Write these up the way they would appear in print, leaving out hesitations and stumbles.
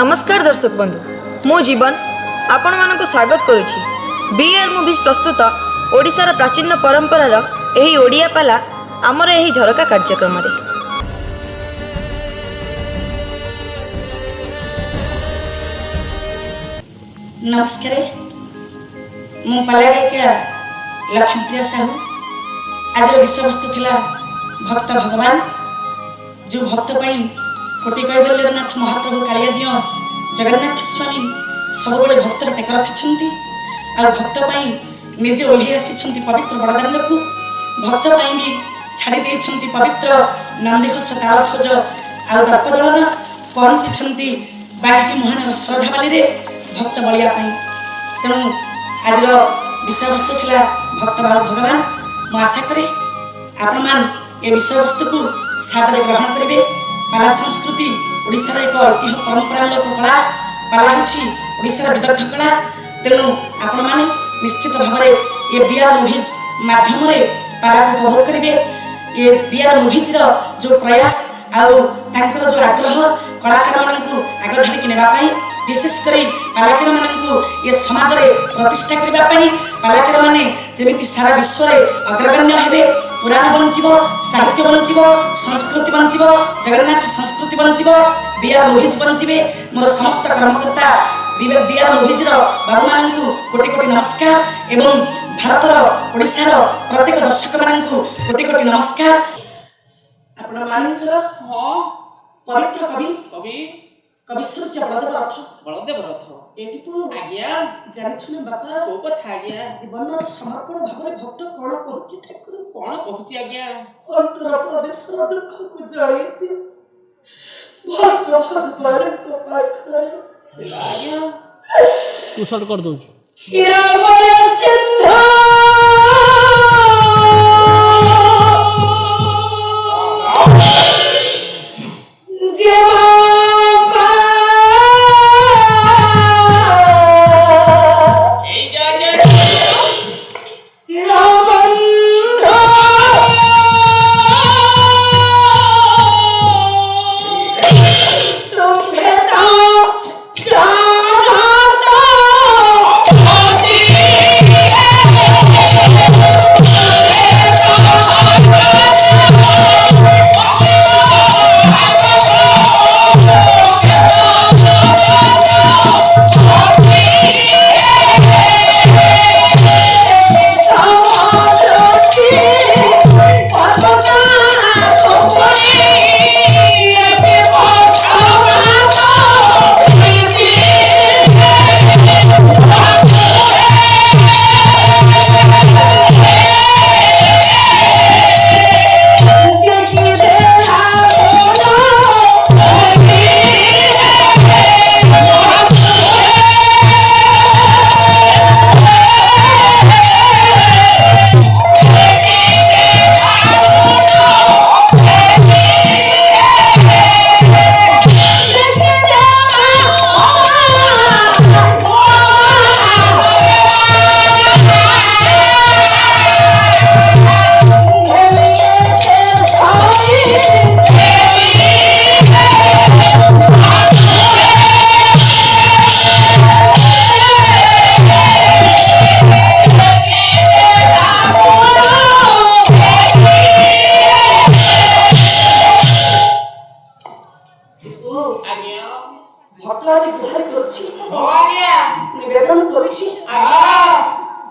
नमस्कार दर्शक बंधु मु जीवन आपण मानक स्वागत करुछि बीआर मूवीज प्रस्तुत ओडिशार प्राचीन परंपरार एही ओडिया पाला आमर एही झरका कार्यक्रम रे। नमस्कार मु पाला गायिका लक्ष्मीप्रिया साहू। आज विषय वस्तु थिला भक्त भगवान जो भक्त पाई कोटि कैबल्यनाथ महाप्रभु कालिया दियो जगन्नाथ स्वामी सब भक्तर टेक रखिछंती और भक्त पाई निजे ओल्ही आसी पवित्र बड़दाण्ड को भक्त पाई भी छाड़ी देइछंती पवित्र नंदीघोष तालध्वज और दर्पदलन पहुंची बाकी मोहन श्रद्धा बाली रे भक्त बलिया पाई। तेणु आज विषय वस्तु थिला भक्त भगवान। मु आशा करे आपण मान ए विषय वस्तु को सादर ग्रहण करेंगे। पाला संस्कृति ओडिशार एक ऐतिह्य परंपरागत कला। पाला होछि ओडिशार विदग्ध कला। तेणु आपण माने निश्चित भाव ये बीआर मूवीज माध्यम रे पाला को उपभोग करेंगे। ये बीआर मूवीज रो जो प्रयास आउ तांकर जो आग्रह कलाकार मानकु आग धाडी नेबा पई विशेष करी कलाकार मानकु ये समाज रे प्रतिष्ठा करबा पई कलाकार माने जेमिति सारा विश्व रे अग्रगण्य हेबे। पुराण बंचिब, साहित्य बंचिब, संस्कृति बंचिब, जगन्नाथ संस्कृति बंचिब, बीआर मूवीज बंचिबे। मोर समस्त कर्मकर्ता बीआर मूवीज रो बाबू मानकु कोटि कोटि नमस्कार एवं भारतर ओडिशार प्रत्येक दर्शक मानकु कोटि कोटि नमस्कार। आपण मानकर पवित्र कवि सूर्य बलदेव रथ एटिपु आज्ञा जानिछु ना बापा को कथा आज्ञा जीवन समर्पण भाବରେ भक्त कोन कहछि ठाकुर कोन कहछि आज्ञा अंतर प्रदेश दुख को जळैछि भक्त भगवान को पाखरे आज्ञा तू शॉर्ट कर दो हिरामय सिंध निवेदन करुछि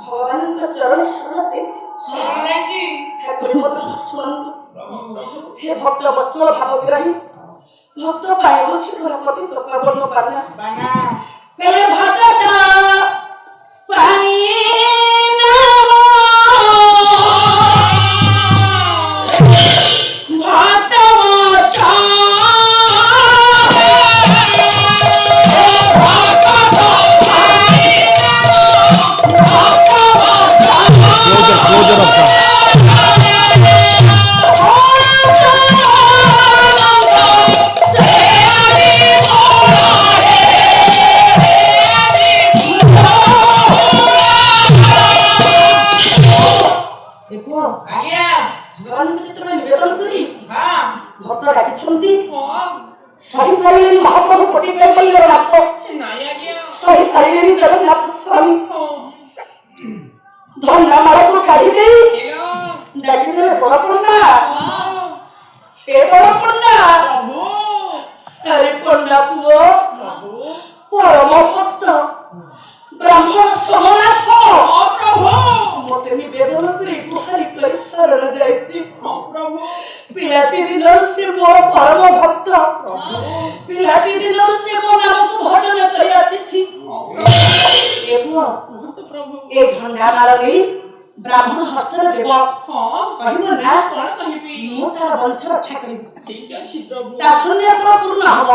भगवान का चरण शरण ठाकुर मत शुणन्तु। हे भक्त बच्चल भावग्राही भक्त पाए बुझी गणपति तपवन पाना कले भक्त पाई ସହିପାରିଲେନି ମହାପ୍ରଭୁ କୋଟି ପ୍ରେମଲ୍ୟ ଲାଭ ସହିପାରିଲେନି ଜଗନ୍ନାଥ ସ୍ୱାମୀ ଧନ୍ୟମାଳକୁ କାଢି ଦେଇ ଡାକିଦେଲେ ବଡ ପଣ୍ଡା ହେ ବଡ ପଣ୍ଡା ଆରେ ପଣ୍ଡା ପୁଅ ପରମ ଭକ୍ତ ବ୍ରାହ୍ମଣ ସମନାଥ ମତେ ନିବେଦନ କରି ଗୁହାରି କରି ଶରଣ ଯାଇଛି ପିଲାଟି ଦିନରୁ ସେ ମୋର ପରମ ଭକ୍ତ ପିଲାଟି ଦିନରୁ ସେ ମୋ ନାମକୁ ଭଜନ କରି ଆସିଛି ଏ ପୁଅ ଏ ଧଣ୍ଡାମାଳ ନେଇ ବ୍ରାହ୍ମଣ ହସ୍ତରେ ଦେବ କହିବ ନା ମୁଁ ତାର ବଂଶ ରକ୍ଷା କରିବି ତା ଶୂନ୍ୟଫଳ ପୂର୍ଣ୍ଣ ହବ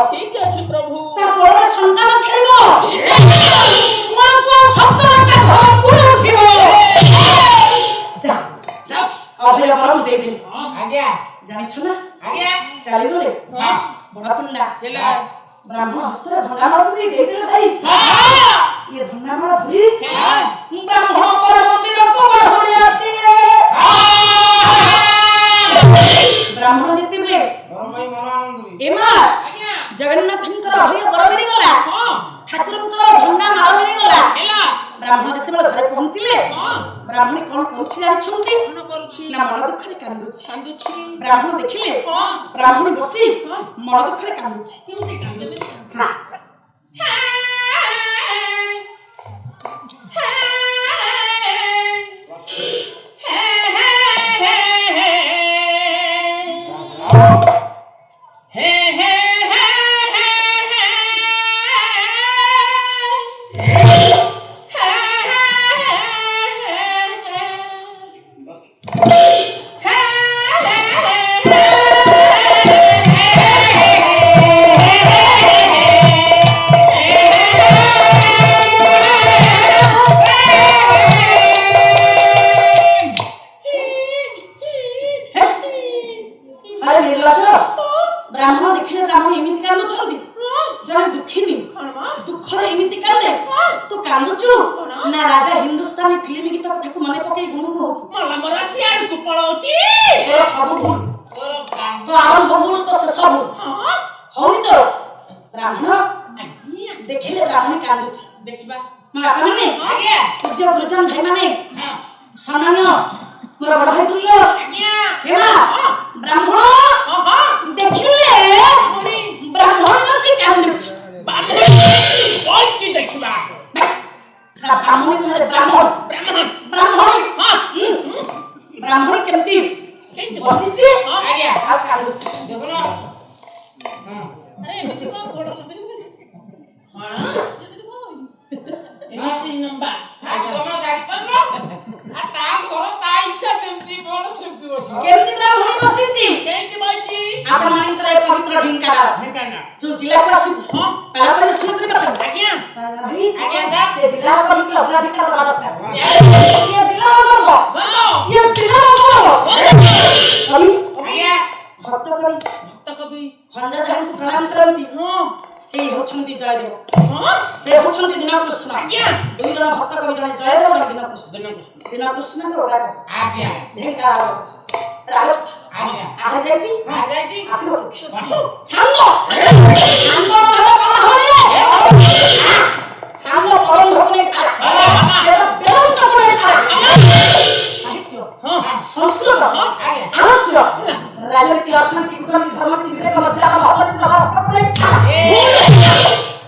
ତା କୋଳରେ ସନ୍ତାନ ଖେଳିବ ଅଭୟ ବର ମୁଁ ଦେଇଦେଲି ଜାଣିଛ ନା ଚାଲିଗଲେ ବଡ ପଣ୍ଡା ବ୍ରାହ୍ମଣ ହସ୍ତରେ ଧଣ୍ଡାମାଳ ଦେଇ ଦେଇଦେଲେ ଭାଇ ଇଏ ଧଣ୍ଡାମାଳ ଧରି ବ୍ରାହ୍ମଣ ପର ମନ୍ଦିରକୁ ବାହାରି ଆସିଲେ ବ୍ରାହ୍ମଣ ଯେତେବେଳେ ଏମା ଜଗନ୍ନାଥଙ୍କର ଅଭୟ ବର ମିଳିଗଲା ଠାକୁରଙ୍କର ଧଣ୍ଡାମାଳ ମିଳିଗଲା ବ୍ରାହ୍ମଣ ଯେତେବେଳେ ଘରେ ପହଞ୍ଚିଲେ ବ୍ରାହ୍ମଣୀ କଣ କରୁଛି ଜାଣିଛନ୍ତି ନା ମନ ଦୁଃଖରେ କାନ୍ଦୁଛି ବ୍ରାହ୍ମଣ ଦେଖିଲେ ବ୍ରାହ୍ମଣୀ ବସି ମନ ଦୁଃଖରେ କାନ୍ଦୁଛି ବ୍ରାହ୍ମଣ ଦେଖିଲେ ବ୍ରାହ୍ମଣ ଏମିତି କାନ୍ଦୁଛନ୍ତି ଜଣେ ଦୁଃଖିନୀ ଦୁଃଖରେ ଏମିତି କାନ୍ଦେ ତୁ କାନ୍ଦୁଛୁ ନା ରାଜା ହିନ୍ଦୁସ୍ତାନୀ ଫିଲ୍ମ ଗୀତ କଥାକୁ ମନେ ପକେଇ ଗୁଣୁଗୁଣୁ ହଉଛୁ ସବୁ ଭୁଲ ତ ଆରମ୍ଭ ଭୁଲ ତ ଶେଷ ଭୁଲ ହଉନି ତୋର ବ୍ରାହ୍ମଣ ଦେଖିଲେ ବ୍ରାହ୍ମଣୀ କାନ୍ଦୁଛି ଦେଖିବା ମାନେ ପୂଜ୍ୟ ଗୁରୁଜନ ଭାଇ ମାନେ ସମ୍ମାନୀୟ ମୋର ବଡ ଭାଇ ତୁଲ୍ୟ ହେମା ବ୍ରାହ୍ମଣ ଦେଖିଲେ ବ୍ରାହ୍ମଣ ବସି କାନ୍ଦୁଛି ଦେଖିବା ବ୍ରାହ୍ମଣୀ ନହେଲେ ବ୍ରାହ୍ମଣୀ କେମିତି ବସିଛି ଆଉ କାନ୍ଦୁଛି ଏମିତି କଣ ଘର କେମିତି ବ୍ରାହ୍ମଣୀ ବସିଛି ଆପଣ ମାନଙ୍କର ଏ ପବିତ୍ର ଢେଙ୍କାନାଳ ଯୋଉ ଜିଲ୍ଲାକୁ ଆସିବୁ ତାପରେ ବିଷୟ କରିବା ସେ ଜିଲ୍ଲା ପବିତ୍ର ଅଗ୍ରାଧିକାର ଦେବା ଦରକାର ଭକ୍ତ କବି ଭଞ୍ଜା ଯାହାଙ୍କୁ ପ୍ରଣାମ କରନ୍ତି ସେ ହେଉଛନ୍ତି ଜୟଦେବ ସେ ହେଉଛନ୍ତି ଦୀନକୃଷ୍ଣ ଦୁଇ ଜଣ ଭକ୍ତ କବି ଜଣେ ଜୟଦେବ ଜଣେ ଦୀନକୃଷ୍ଣ ଢେଙ୍କାନାଳ ଯାଇଛି ଆସିବ ଛାନ୍ଦ ସଂସ୍କୃତ ଆଲୋଚ୍ୟ ରାଜନୀତି ଅର୍ଥନୀତି କୂଟନୀତି ଧର୍ମନୀତି ବିବେକ ଲଜ୍ଜା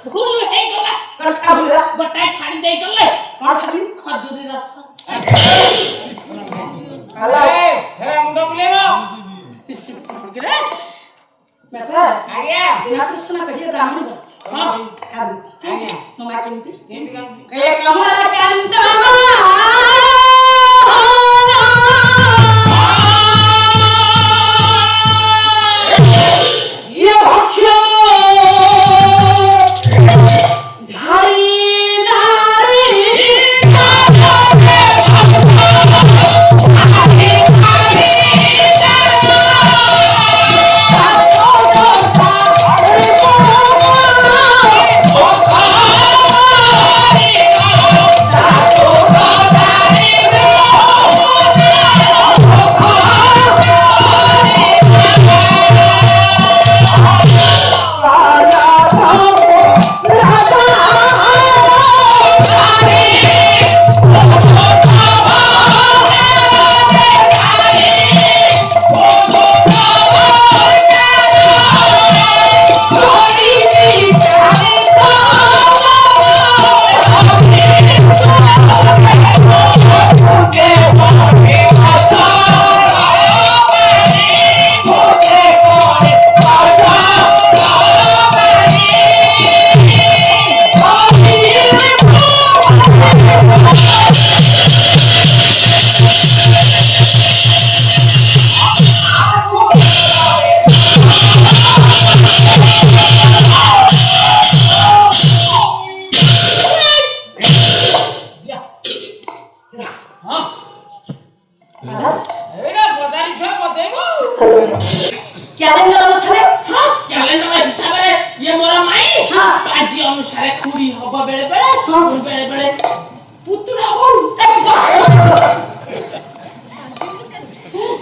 ଭୁଲ ହେଇଗଲା ଗୋଟାଏ ଛାଡି ଦେଇ ଗଲେ କଣ ଛାଡି ଖଜୁରୀ ରସ ମୁଣ୍ଡ ବୁଲେଇବ ଦୀନକୃଷ୍ଣ କହିଲେ ବ୍ରାହ୍ମଣୀ ବସିଛି କାନ୍ଦୁଛି ମୋ ମା କେମିତି କମଳା କାନ୍ଦ ধারি নারী ହଁ ପାଲା ଏଇଟା ବଜାରି ଛୁଆ ବତେଇବ କ୍ୟାଲେଣ୍ଡର ଅନୁସାରେ ହଁ କ୍ୟାଲେଣ୍ଡର ହିସାବରେ ଇଏ ମୋର ମାଇଁ ହଁ। ଆଜି ଅନୁସାରେ ଖୁଡି ହବ ବେଳେ ବେଳେ ହଁ। ବେଳେ ବେଳେ ପୁତୁରା ହଉ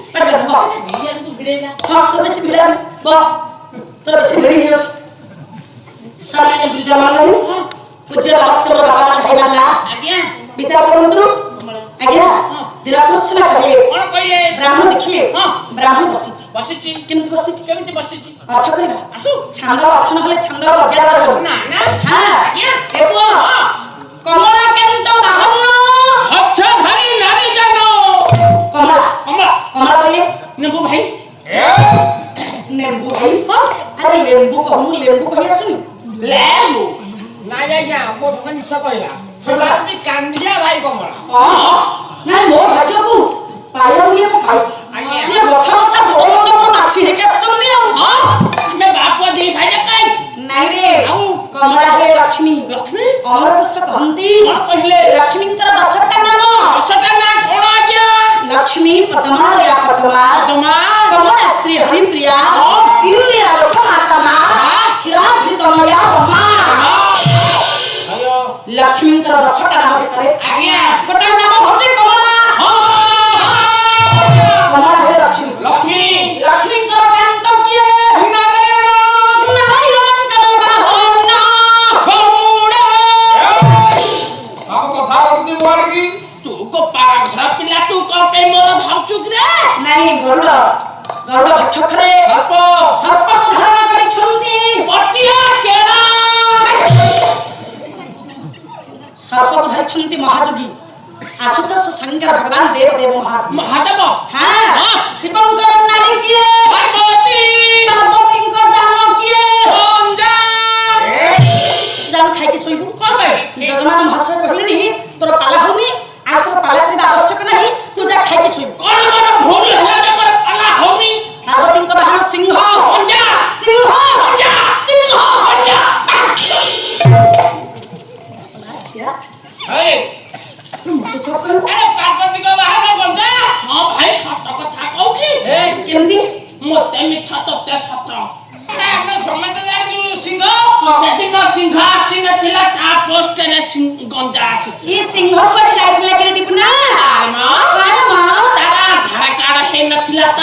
ଇଆଡକୁ ଭିଡେଇଲା ହଁ ତ ବେଶୀ ଭିଡ଼ ତୋର ବେଶୀ ଭିଡ଼ ହେଇଯାଉଛି ସାମାନ୍ୟ ବିଜୟମାନ ପୂଜ୍ୟ ରହସ୍ୟମୟ ବାବା ଭାଇମାନେ ଆଜ୍ଞା ବିଚାର କରନ୍ତୁ ଆଜ୍ଞା ଦିନକୃଷ୍ଣ କହିଲେ କଣ କହିଲେ ବ୍ରାହ୍ମଣ ଦେଖିଲେ ହଁ। ବ୍ରାହ୍ମଣ ବସିଛି ବସିଛି କେମିତି ବସିଛି କେମିତି ବସିଛି ଅର୍ଥ କରିବା ଆସୁ ଛାନ୍ଦର ଅର୍ଥ ନହେଲେ ଛାନ୍ଦର ବଜାର ରହିବ ନା ନା ହଁ ଆଜ୍ଞା ଏ ପୁଅ କମଳା କେନ୍ତ ବାହନ ହଛ ଧରି ନାରୀ ଜାନ କମଳା କମଳା କମଳା କହିଲେ ନେବୁ ଭାଇ ନେମ୍ବୁ ଭାଇ ଆରେ ଲେମ୍ବୁ କହୁନୁ ଲେମ୍ବୁ କହି ଆସୁନି ଲେମ୍ବୁ ନାଇଁ ଆଜ୍ଞା ମୋ ମିଛ କହିଲା ସେ ବାନ୍ତି କାନ୍ଦିଆ ଭାଇ କମଳା ନାଇଁ ମୋ ଭାଗ୍ୟକୁ ପାଇବାକୁ ଇଏ ମୁଁ ପାଇଛି ଆଜ୍ଞା। ଇଏ ବଛା ବଛା ବଡ଼ ବଡ଼ ପୁରା ବାଛି ହେଇକି ଆସିଛନ୍ତି ଆଉ ହଁ ଆମେ ବାପ ଦି ଭାଇ କାଇଁ ନାଇଁ ରେ ଆଉ କମଳା ହେ ଲକ୍ଷ୍ମୀ ଲକ୍ଷ୍ମୀ ଅମରକୋଷ କହନ୍ତି କଣ କହିଲେ ଲକ୍ଷ୍ମୀଙ୍କର 10ଟା ନାମ ଦଶଟା ନା କଣ ଆଜ୍ଞା ଲକ୍ଷ୍ମୀ ପଦ୍ମା ୟା ପଦ୍ମା ତମା କମଳା ଶ୍ରୀ ହରିପ୍ରିୟା ଇନ୍ଦିରା ଲୋକ ମାତମା କ୍ଷୀରାଭିତମୟା ରମା ହ୍ୟାଲୋ ଲକ୍ଷ୍ମୀଙ୍କର 10ଟା ନାମ ଭିତରେ ଆଜ୍ଞା ଗୋଟେ ନାମ ହଉଛି କମଳା କମଳା ହେ ଲକ୍ଷ୍ମୀ ଲକ୍ଷ୍ମୀ ଲକ୍ଷ୍ମୀଙ୍କର କାନ୍ତ କିଏ ନାରାୟଣ ନାରାୟଣଙ୍କର ବାହନ ଗରୁଡ଼ ଆମ କଥା କରୁଛି ମୁଁ ଆଣିକି ତୁ କୋ ପାଘର ପିଲା ତୁ କଣ ପାଇଁ ମୋର ଧରଛୁ ରେ ନାଇଁ ଗରୁଡ଼ ଭକ୍ଷକରେ ସର୍ପ ସର୍ପକୁ ଧାରଣ କରିଛନ୍ତି ପଟିଆ କେଳା ସର୍ପକୁ ଧରିଛନ୍ତି ମହାଯୋଗୀ ଆଶୁତୋଷ ଶଙ୍କର ଭଗବାନ ଦେବ ମହାଦେବ ହଁ ଶିବଙ୍କର ନାରୀ କିଏ ପାର୍ବତୀ ପାର୍ବତୀଙ୍କ ଜାନ କିଏ ଜାନ ଖାଇକି ଶୋଇବୁ କଣ ପାଇଁ ଯଜମାନ ମହାଶୟ କହିଲେଣି ତୋର ପାଲା ହଉନି ଆଉ ତୋର ପାଲା କରିବା ଆବଶ୍ୟକ ନାହିଁ ତୁ ଯା ଖାଇକି ଶୋଇବୁ କଣ ମୋର ଭୁଲ ହେଲା ଯେ ମୋର ପାଲା ହଉନି ପାର୍ବତୀଙ୍କ ବାହନ ସିଂହ ପଞ୍ଜା ସିଂହ ପଞ୍ଜା ସିଂହ ପଞ୍ଜା ହେ ତୁ ମତେ ଚୋପ କରିବୁ ଆରେ ପାର୍ବତୀଙ୍କ ବାହାନ ପଞ୍ଜା ହଁ ଭାଇ ସତ କଥା କହୁଛି କେମିତି ମୋତେ ମିଛ ତତେ ସତ ଆମେ ସମସ୍ତେ ଜାଣିଛୁ ସିଂହ ସେଦିନ ସିଂହ ଆସିନଥିଲା ତା ପୋଷ୍ଟରେ ଗଞ୍ଜା ଆସିଛି ଏ ସିଂହ କୁଆଡେ ଯାଇଥିଲା କି ଟିପୁନା ତାର ଆଧାର କାର୍ଡ ହେଇନଥିଲା ତ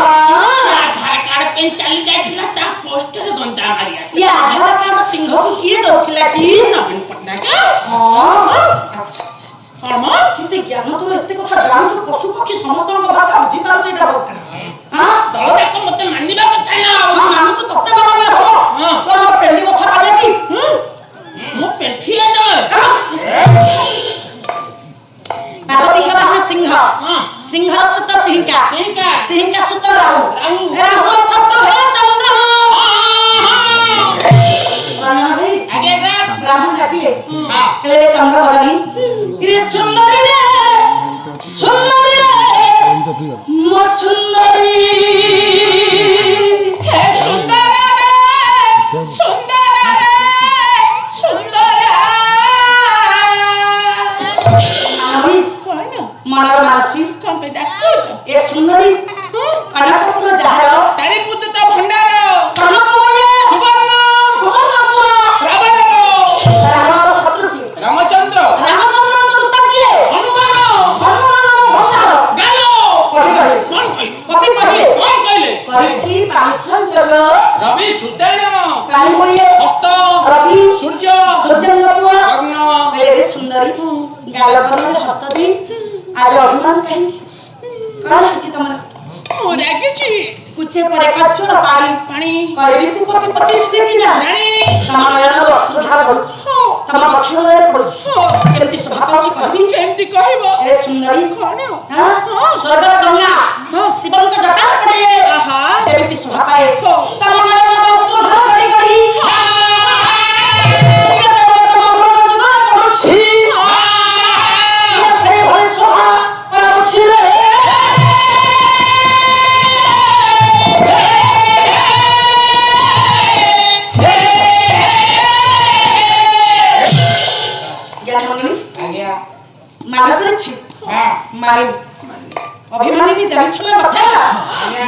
ଆଧାର କାର୍ଡ ପାଇଁ ଚାଲି ଯାଇଥିଲା ତା ପୋଷ୍ଟରେ ଗଞ୍ଜା ମାରି ଆସିଛି ये आधार कार्ड सिंहକୁ କିଏ ଦଉଥିଲା କି ନବୀନ ପଟ୍ଟନାୟକ ଆଚ୍ଛା ଆଚ୍ଛା କଣ ମ କେତେ ଜ୍ଞାନ ତୋର ଏତେ କଥା ଜାଣୁଛୁ ପଶୁ ପକ୍ଷୀ ସମସ୍ତଙ୍କ ଭାଷା ବୁଝିପାରୁଛୁ ଏଇଟା ବହୁତ ହଁ ଦଳ ଯାକ ମୋତେ ମାନିବା କଥା ନା ଆଉ ହଁ ମାନୁଛୁ ତତେ ମାନିଲେ ହବ ହଁ। ତୋର ପେଣ୍ଡି ବସା ପାଇଲେ କି ମୁଁ ପେଣ୍ଠିଏ ଯାଏ ପାର୍ବତୀଙ୍କ ବାହନ ସିଂହ ହଁ। ସିଂହର ସୁତ ସିଂହିକା ସିଂହିକା। ସିଂହିକା ସୁତ ରାହୁ ରାହୁ। ରାହୁର ଶତ୍ରୁ ହେଲା ଚନ୍ଦ୍ର ରଞ୍ଜନ ଭାଇ ଆଜ୍ଞା ସାର୍ ବ୍ରାହ୍ମଣ ଡାକିଲେ ହଁ। କହିଲେ ଚନ୍ଦ୍ର ବଦନି ରେ ସୁନ୍ଦରୀ ରେ ସୁନ୍ଦରୀ ରେ ମୋ ସୁନ୍ଦରୀ ହେ ସୁନ୍ଦର ରେ ସୁନ୍ଦର ରେ ସୁନ୍ଦର ମାନବୀ କଣ ମନର ମାନସୀ କଣ ପାଇଁ ଡାକୁଛ ଏ ସୁନ୍ଦରୀ କନକପୁର ଯାହାର ତାରି ପୁତ୍ର ତ ଭଣ୍ଡାର କନକମୟ ସୁବର୍ଣ୍ଣ ସୁବର୍ଣ୍ଣପୁର ରାବଣର ରାମର ଶତ୍ରୁ କିଏ ରାମଚନ୍ଦ୍ର ରାମଚନ୍ଦ୍ରଙ୍କ ଦୂତ କିଏ ହନୁମାନ ହନୁମାନ ଭଣ୍ଡାର ଗାଲ କବି କହିଲେ କଣ କହିଲେ କବି କହିଲେ କଣ କହିଲେ କରିଛି ପାଂଶଯୋଗ ରବି ସୁଦୈଣ କାଳି କହିଲେ ହସ୍ତ ରବି ସୂର୍ଯ୍ୟ ସୂର୍ଯ୍ୟଙ୍କ ପୁଅ କର୍ଣ୍ଣ କହିଲେ ରେ ସୁନ୍ଦରୀ ଗାଲ କର୍ଣ୍ଣରେ ହସ୍ତ ଦେଇ ଆଜି ଅଭିମାନ କାହିଁକି କଣ ହେଇଛି ତମର ମୁଁ ରାଗିଛି କୁଚେ ପଡେ କାଚୁଳ ପାଣି ପାଣି କରିବି କୁପତି ପତି ସ୍ମୃତି ଯା ଜାଣି ତମ ନୟନର ଅଶ୍ରୁଧାର ପଡୁଛି ତମ ବକ୍ଷରେ ପଡୁଛି କେମିତି ଶୋଭା ପାଉଛି କହିବି କେମିତି କହିବ ଏ ସୁନ୍ଦରୀ କଣ ହଁ? ସ୍ୱର୍ଗର ଗଙ୍ଗା ଶିବଙ୍କ ଜଟାରେ ପଡିଲେ ଆହା ଯେମିତି ଶୋଭା ପାଏ ତମ ନୟନର ଅଶ୍ରୁଧାର ଗଡ଼ି ଗଡ଼ି ଯେତେବେଳେ ତମ ମନ ଯୁଗ ପଡୁଛି ସେଇଭଳି ଶୋଭା ପାଉଛି ରେ ଜ୍ଞାନ ମଣ୍ଡଳୀ ଆଜ୍ଞା ମାନ କରିଛି ଅଛି হ্যাঁ ମାନିନି ଅଭିମାନିନୀ ଜାଣିଛ ନା କଥା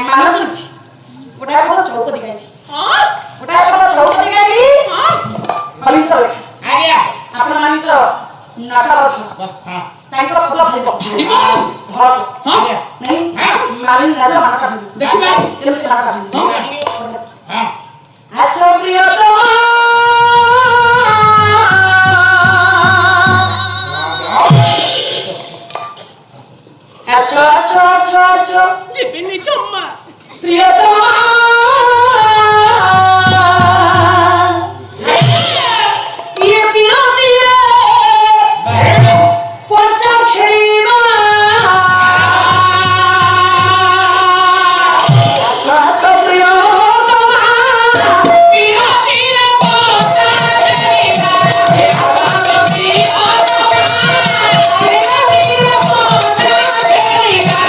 ମାନ କରୁଛି ଗୋଟାଏ ପଦ ଚୌପଦୀ ଗାଇବି ଗୋଟାଏ ପଦ ଚୌପଦୀ ଗାଇବି ଫଳିତ ଲେଖା আরিয়া ଆପଣମାନଙ୍କର ନଟବଧ হ্যাঁ ତାଙ୍କ ପଦ ଫଳିବ ଫଳିବ? ଧର আরিয়া ନାଇଁ ମାନିନି ଜାଣିଲ ମାନଟା ଫଳିବ ଦେଖିବା। କେମିତି ମାନଟା ଫଳିବ হ্যাঁ ଆସ ପ୍ରିୟତମା ଆସ ଆସ ଆସ ଆସ ଯିବିନି ଜମା প্রিয়তমা ইয়ে বিরতিরে পয়সা খেলিবা আস প্রিয়তমা বিরতিরে পয়সা খেলিবা আস প্রিয়তমা বিরতিরে পয়সা খেলিবা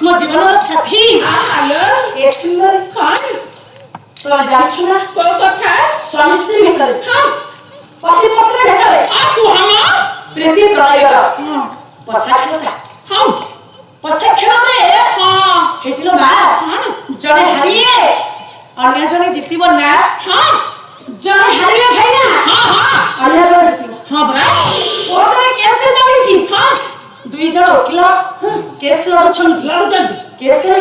ମୋ ଜୀବନର ସାଥୀ ଆଲୋ ଏ ସୁନ୍ଦର କଣ ତମେ ଜାଣିଛ ନା କୋଉ କଥା ସ୍ୱାମୀ ସ୍ତ୍ରୀ ଭିତରେ ହଁ ପତି ପତ୍ନୀ ଭିତରେ ତୁ ହମ ପ୍ରୀତି ପ୍ରଳୟର ପଶା ଖେଳଟା ହଁ ପଶା ଖେଳରେ ହଁ ହେଇଥିଲ ନା ହଁ ଜଣେ ହାରିଏ ଅନ୍ୟ ଜଣେ ଜିତିବ ନା ହଁ ଜଣେ ହାରିଲେ ଭାଇନା ହଁ ହଁ ଅନ୍ୟ ଜଣେ ଜିତିବ ହଁ ପରା କୋର୍ଟରେ କେସ୍ ଚାଲିଛି ହଁ ଦୁଇ ଜଣ ଓକିଲ କେସ୍ ଲଢୁଛନ୍ତି ଲଢୁଛନ୍ତି କେସ୍ରେ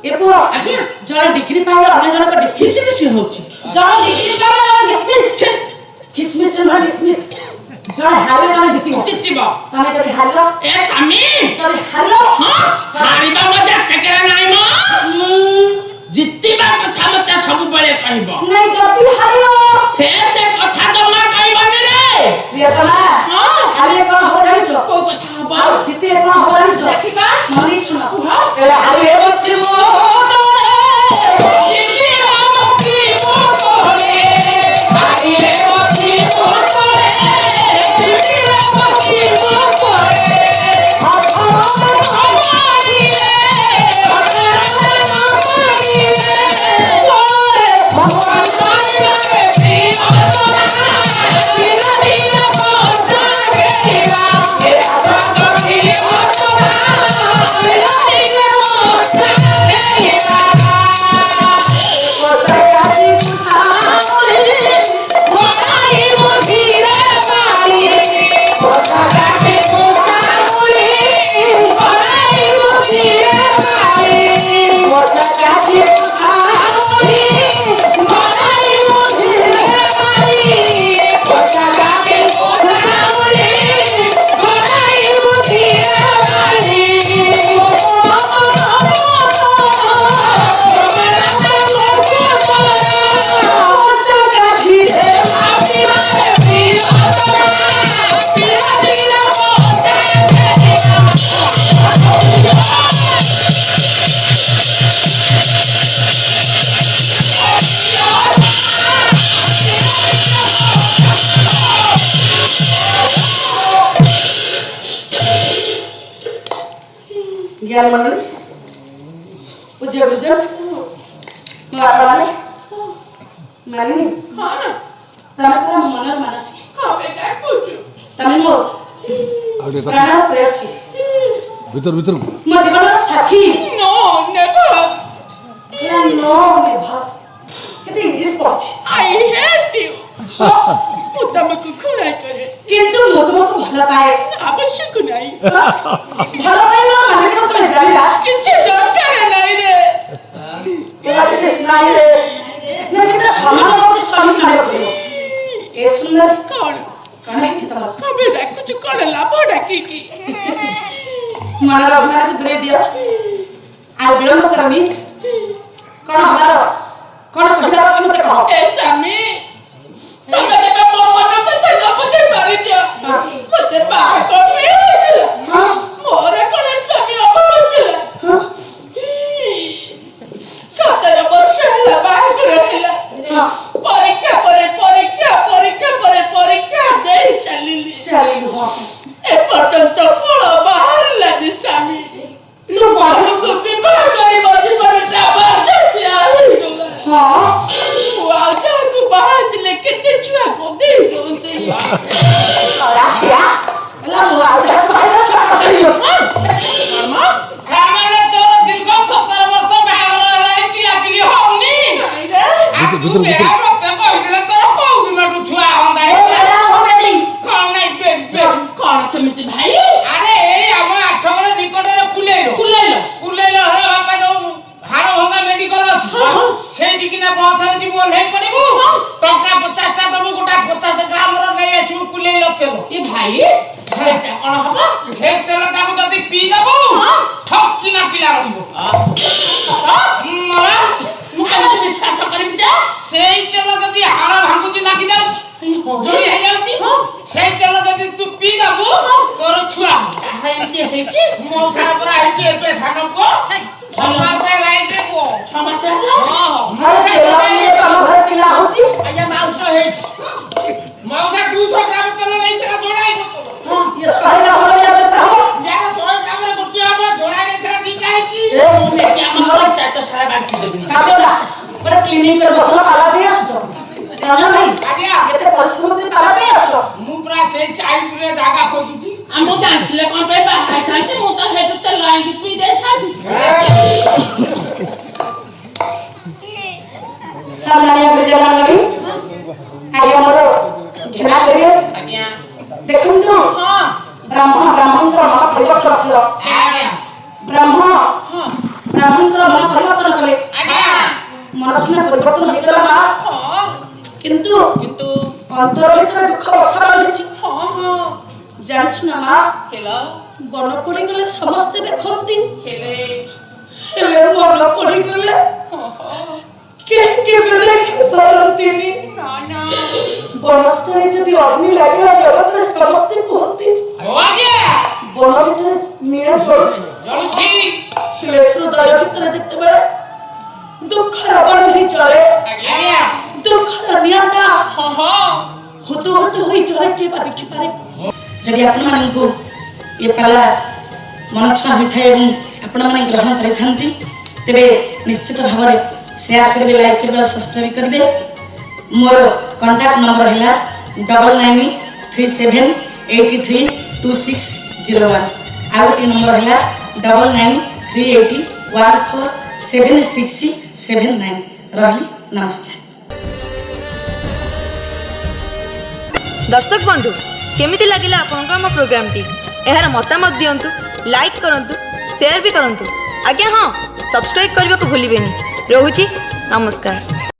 ଏ ପୁଅ ଆଜ୍ଞା ଜଣେ ଡିଗ୍ରୀ ପାଇଲେ ଅନ୍ୟ ଜଣକ ଡିସମିସ୍ କିଛି କିଛି ହଉଛି ଜଣେ ଡିଗ୍ରୀ ପାଇଲେ ଜଣେ ଡିସମିସ୍ ଖିସମିସ୍ ନୁହଁ ଡିସମିସ୍ ଜଣେ ହାରିଲେ ଜଣେ ଜିତିବ ଜିତିବ ତମେ ଯଦି ହାରିଲ ଏ ସ୍ୱାମୀ ଯଦି ହାରିଲ ହଁ ହାରିବା ମଜା କେକେରେ ନାହିଁ ମ ଜିତିବା କଥା ମତେ ସବୁବେଳେ କହିବ ନାଇଁ ଯଦି ହାରିଲ ହେ ସେ କଥା ଜମା କହିବନି ରେ ପ୍ରିୟତମା ହଁ ହାରିଲେ କଣ ହବ ଜାଣିଛ କୋଉ କଥା ହବ ଆଉ ଜିତିଲେ କଣ ହବ ଜାଣିଛ ଦେଖିବା ମନେ ଶୁଣ ହଁ। କହିଲା ହାରିଲେ ବସିବ ଜିତିଲେ ବସିବ ତଳେ ହାରିଲେ ବସିବ ତଳେ ଜିତିଲେ ବସିବ ତଳେ ज्ञान मंडल पूज्य गुरुजन बापाने ମାନିନି କ'ଣ ତମେ ପୁରା ମନର ମାନସି କବେ ଡାକୁଛୁ ତମେ ମୋ ପ୍ରାଣର ପ୍ରେୟସୀ ଭିତରକୁ ମୋ ଜୀବନର ସାଥୀ ନୋ ନେଭର नो नेभर କେତେ ଇଂଲିଶ ପଢୁଛି ଆଇ ହେଟ୍ ୟୁ ମୁଁ ତମକୁ ଘୃଣା କରେ କିନ୍ତୁ ମୁଁ ତୁମକୁ ଭଲ ପାଏ ଆବଶ୍ୟକ ନାହିଁ ଭଲ ପାଇବା ମାନେ କ'ଣ ତମେ ଜାଣିଲା କିଛି ଦରକାର ନାହିଁ ରେ ନାଇଁ ରେ କିନ୍ତୁ ସମାନ ପ୍ରତି ସ୍ୱାମୀ ନାରୀ କରିବ ଏ ସୁନ୍ଦର କ'ଣ କ'ଣ ହେଇଛି ତମର କବେ ଡାକୁଛୁ କ'ଣ ଲାଭ ଡାକିକି ମନର ଅଭିମାନକୁ ଦୂରେଇ ଦିଅ ଆଉ ବିଳମ୍ବ କରନି କ'ଣ ହବାର କ'ଣ କହିବାର ଅଛି ମୋତେ କହ ଏ ସ୍ୱାମୀ ତମେ ଯେବେ ମୋ ମନ କଥା ନ ବୁଝି ପାରିଛ ମୋତେ ବାହା କରିଥିଲା ମୋର କ'ଣ ସ୍ୱାମୀ ଅଭାବ ଥିଲା 17 ବର୍ଷ ହେଲା ବାହାଘର ହେଲା ପରୀକ୍ଷା ପରେ ପରୀକ୍ଷା ପରୀକ୍ଷା ପରେ ପରୀକ୍ଷା ଦେଇ ଚାଲିଲି ଚାଲିଲୁ ହଁ ଏପର୍ଯ୍ୟନ୍ତ ଫଳ ବାହାରିଲାନି ସ୍ୱାମୀ ତୁ ଆମକୁ ବିବାହ କରିବା ଜୀବନଟା ବାଧ୍ୟ ହେଇଗଲା ହଁ ମୁଁ ଆଉ ଯାହାକୁ ବାହାରିଥିଲେ କେତେ ଛୁଆକୁ ଦେଇ ଦଉଥିଲି ହେଲା ମୁଁ ଆଉ ଯାହାକୁ ବାହାରିଲା ଛୁଆ କଥା ତାମାନେ ତୋର ଦୀର୍ଘ 17 ବର୍ଷ ବାହାଘର ହେଲାଣି ପିଲାପିଲି ହଉନି ତୁ ବେଳା ମତେ କହିଥିଲେ ତୋର କୋଉ ଦିନଠୁ ଛୁଆ ହନ୍ତା ହଁ ନାଇଁ କ'ଣ କେମିତି ଭାଇ ଆରେ ଏଇ ଆମ 8 ଘର ନିକଟରେ କୁଲେଇଲ ବାପା ଯୋଉ ହାଡ଼ ଭଙ୍ଗା ମେଡିକାଲ ଅଛି ସେଇଠିକିନା ବସରେ ଯିବୁ ଓହ୍ଲେଇ ପଡ଼ିବୁ ଟଙ୍କା 50ଟା ଦବୁ ଗୋଟା 50 ଗ୍ରାମର ନେଇ ଆସିବୁ କୁଲେଇଲ ତେଲ ଏ ଭାଇ ସେଇଟା କ'ଣ ହବ ସେଇ ତେଲଟାକୁ ଯଦି ପିଇ ଦବୁ ଠକିନା ପିଲା ରହିବ ମୁଁ କେମିତି ବିଶ୍ୱାସ କରିବି ଯେ ସେଇ ତେଲ ଯଦି ହାଡ଼ ଭାଙ୍ଗୁଛି ଲାଗି ଯାଉଛି ଯୋଡ଼ି ହେଇଯାଉଛି ସେଇ ତେଲ ଯଦି ତୁ ପିଇ ଦବୁ ତୋର ଛୁଆ ତାହାର ଏମିତି ହେଇଛି ମଉସାର ପରା ହେଇଛି ଏବେ ସାନ ପୁଅ 6 ମାସ ଲାଇନରେ ପୁଅ 6 ମାସ ହେଲା ତମ ଘରେ ପିଲା ହଉଛି ଆଜ୍ଞା ମାଉସ ହେଇଛି ମଉସା 200 ଗ୍ରାମ ତେଲ ନେଇଥିଲା ଯୋଡ଼ାଇ ଇଏ 100 ଗ୍ରାମ କେତେ ହବ ଯାର 100 ଗ୍ରାମରେ ଗୋଟିଏ ହବ ଯୋଡ଼ାଇ ନେଇଥିଲା ଦିଟା ହେଇଛି ମୁଁ ନେଇକି ଆମ ପଞ୍ଚାୟତ ସାରା ବାଣ୍ଟି ଦେବି ଖାଦ୍ୟଟା ଗୋଟେ କ୍ଲିନିକ କରି ବସଲ ପାଲା ଦେଇ ଆସୁଛ ରଞ୍ଜନ ଭାଇ ଆଜ୍ଞା ଏତେ ପରିଶ୍ରମ କରି ପାଲା ଦେଇ ଆସୁଛ ମୁଁ ପୁରା ସେଇ ଚାଇପୁରରେ ଜାଗା ଖୋଜୁଛି ମୁଁ ଜାଣିଥିଲେ କ'ଣ ପାଇଁ ବାହା ହେଇଥାନ୍ତି ମୁଁ ତ ସେଇଠୁ ତେଲ ଆଣିକି ପିଇ ଦେଇଥାନ୍ତି ସାମାନ୍ୟ ଗୁରୁଜନ ଲଗି ଆଜ୍ଞା ମୋର ଘେରା କରିବେ ଆଜ୍ଞା ଦେଖନ୍ତୁ ହଁ ବ୍ରାହ୍ମଣଙ୍କର ମନ ପରିବର୍ତ୍ତନ ଆସିଲ ଆଜ୍ଞା ବ୍ରାହ୍ମଣଙ୍କର ମନ ପରିବର୍ତ୍ତନ କଲେ ଆଜ୍ଞା ମନ ସିନା ପରିବର୍ତ୍ତନ ହେଇଗଲା ମା ହଁ କିନ୍ତୁ କିନ୍ତୁ ଅନ୍ତର ଭିତରେ ଦୁଃଖ ବର୍ଷା ବାନ୍ଧିଛି ହଁ ଜାଣିଛୁ ନା ମା ହେଲୋ ମନ ପଡ଼ିଗଲେ ସମସ୍ତେ ଦେଖନ୍ତି ହେଲେ ହେଲେ ମନ ପଡ଼ିଗଲେ କେହି କେବେ ଦେଖିପାରନ୍ତିନି ନା ବନସ୍ତରେ ଯଦି ଅଗ୍ନି ଲାଗିଲା ଜଗତରେ ସମସ୍ତେ କୁହନ୍ତି ଆଜ୍ଞା ବନ ଭିତରେ ନିଆଁ ଜଳୁଛି ଜଳୁଛି ହେଲେ ହୃଦୟ ଭିତରେ ଯେତେବେଳେ ଦୁଃଖର ବନ୍ଧି ଚଳେ ଆଜ୍ଞା ଦୁଃଖର ନିଆଁଟା ହଁ ହୁତୁ ହୁତୁ ହୋଇ ଚଳେ କିଏ ବା ଦେଖିପାରେ ଯଦି ଆପଣମାନଙ୍କୁ ଏ ପାଲା ମନଛୁଆଁ ହୋଇଥାଏ ଏବଂ ଆପଣମାନେ ଗ୍ରହଣ କରିଥାନ୍ତି ତେବେ ନିଶ୍ଚିତ ଭାବରେ ସେୟାର କରିବେ ଲାଇକ୍ କରିବେ ଆଉ ସବସ୍କ୍ରାଇବ୍ କରିବେ ମୋର କଣ୍ଟାକ୍ଟ ନମ୍ବର ହେଲା 9937832601 ଆଉ ଗୋଟିଏ ନମ୍ବର ହେଲା 9938147679 ରହିଲି ନମସ୍କାର दर्शक बंधु केमिति लागिला आपनको आम प्रोग्रामटी एहार मतामत दियंतु लाइक करंतु शेयर भी करंतु आज्ञा हाँ सब्सक्राइब करने को भूलिबेनी रहुची नमस्कार।